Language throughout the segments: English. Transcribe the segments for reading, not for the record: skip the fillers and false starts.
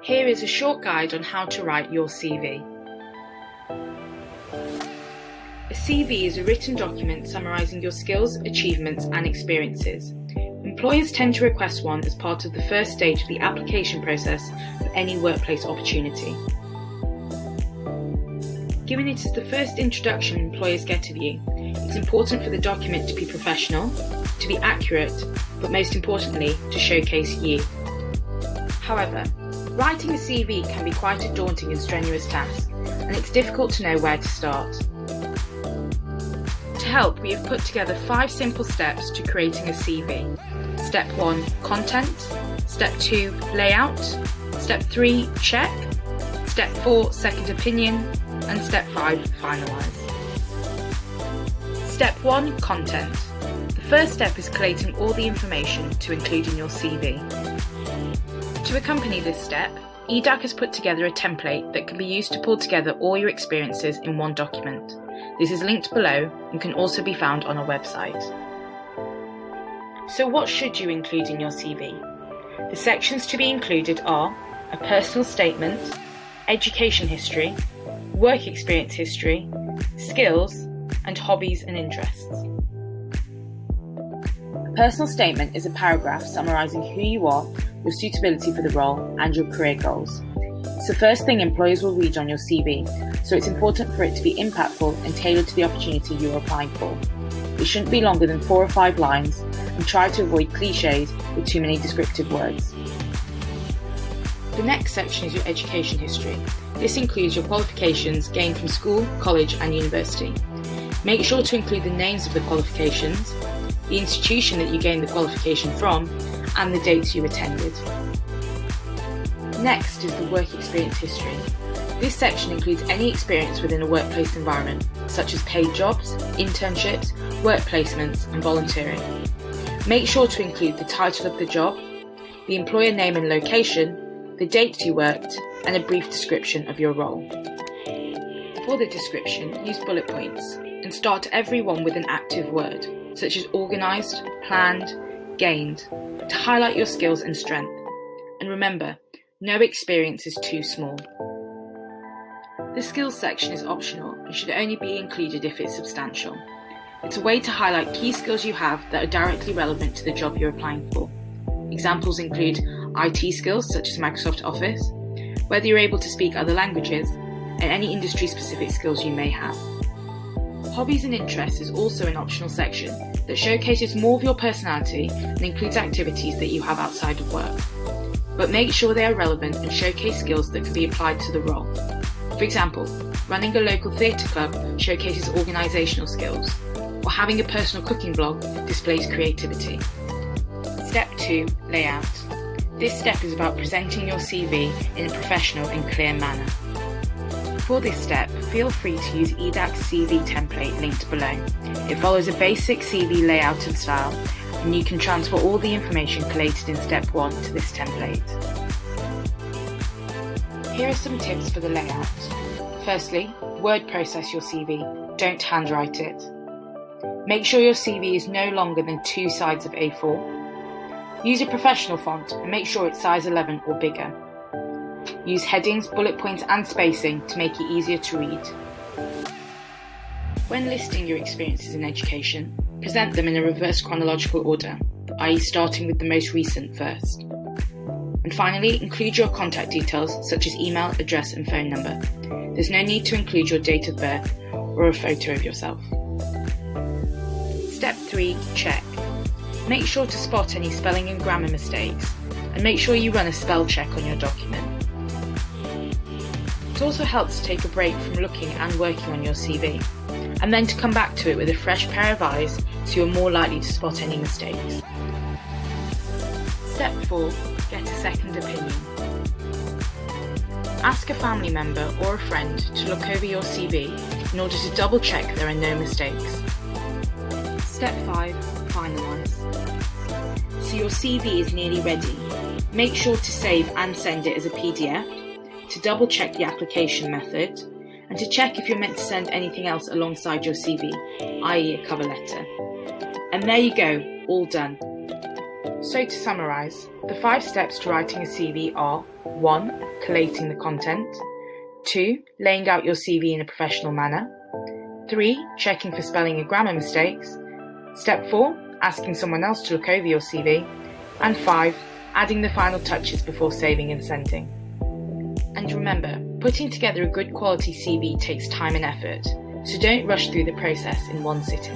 Here is a short guide on how to write your CV. A CV is a written document summarising your skills, achievements and experiences. Employers tend to request one as part of the first stage of the application process for any workplace opportunity. Given it is the first introduction employers get of you, it's important for the document to be professional, to be accurate, but most importantly, to showcase you. However, writing a CV can be quite a daunting and strenuous task, and it's difficult to know where to start. To help, we have put together 5 simple steps to creating a CV. Step 1, content. Step 2, layout. Step 3, check. Step 4, second opinion. And step 5, finalise. Step 1, content. The first step is collating all the information to include in your CV. To accompany this step, EDAC has put together a template that can be used to pull together all your experiences in one document. This is linked below and can also be found on our website. So what should you include in your CV? The sections to be included are a personal statement, education history, work experience history, skills, and hobbies and interests. A personal statement is a paragraph summarising who you are, your suitability for the role, and your career goals. It's the first thing employers will read on your CV, so it's important for it to be impactful and tailored to the opportunity you're applying for. It shouldn't be longer than 4 or 5 lines, and try to avoid clichés with too many descriptive words. The next section is your education history. This includes your qualifications gained from school, college and university. Make sure to include the names of the qualifications, the institution that you gained the qualification from, and the dates you attended. Next is the work experience history. This section includes any experience within a workplace environment, such as paid jobs, internships, work placements and volunteering. Make sure to include the title of the job, the employer name and location, the dates you worked, and a brief description of your role. For the description, use bullet points and start every one with an active word, such as organised, planned, gained, to highlight your skills and strength. And remember, no experience is too small. The skills section is optional and should only be included if it's substantial. It's a way to highlight key skills you have that are directly relevant to the job you're applying for. Examples include IT skills such as Microsoft Office, whether you're able to speak other languages, and any industry-specific skills you may have. Hobbies and interests is also an optional section that showcases more of your personality and includes activities that you have outside of work. But make sure they are relevant and showcase skills that can be applied to the role. For example, running a local theatre club showcases organisational skills, or having a personal cooking blog displays creativity. Step 2, layout. This step is about presenting your CV in a professional and clear manner. For this step, feel free to use EDAC's CV template linked below. It follows a basic CV layout and style, and you can transfer all the information collated in step 1 to this template. Here are some tips for the layout. Firstly, word process your CV, don't handwrite it. Make sure your CV is no longer than 2 sides of A4. Use a professional font and make sure it's size 11 or bigger. Use headings, bullet points and spacing to make it easier to read. When listing your experiences in education, present them in a reverse chronological order, i.e. starting with the most recent first. And finally, include your contact details such as email, address and phone number. There's no need to include your date of birth or a photo of yourself. Step 3, check. Make sure to spot any spelling and grammar mistakes, and make sure you run a spell check on your document. It also helps to take a break from looking and working on your CV, and then to come back to it with a fresh pair of eyes so you're more likely to spot any mistakes. Step 4, get a second opinion. Ask a family member or a friend to look over your CV in order to double check there are no mistakes. Step 5, finalise. So your CV is nearly ready. Make sure to save and send it as a PDF, to double check the application method, and to check if you're meant to send anything else alongside your CV, i.e. a cover letter. And there you go, all done. So to summarise, the 5 steps to writing a CV are: 1. Collating the content. 2. Laying out your CV in a professional manner. 3. Checking for spelling and grammar mistakes. Step 4. Asking someone else to look over your CV. And 5. Adding the final touches before saving and sending. And remember, putting together a good quality CV takes time and effort, so don't rush through the process in one sitting.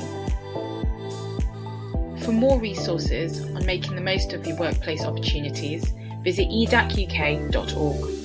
For more resources on making the most of your workplace opportunities, visit edac.uk.org.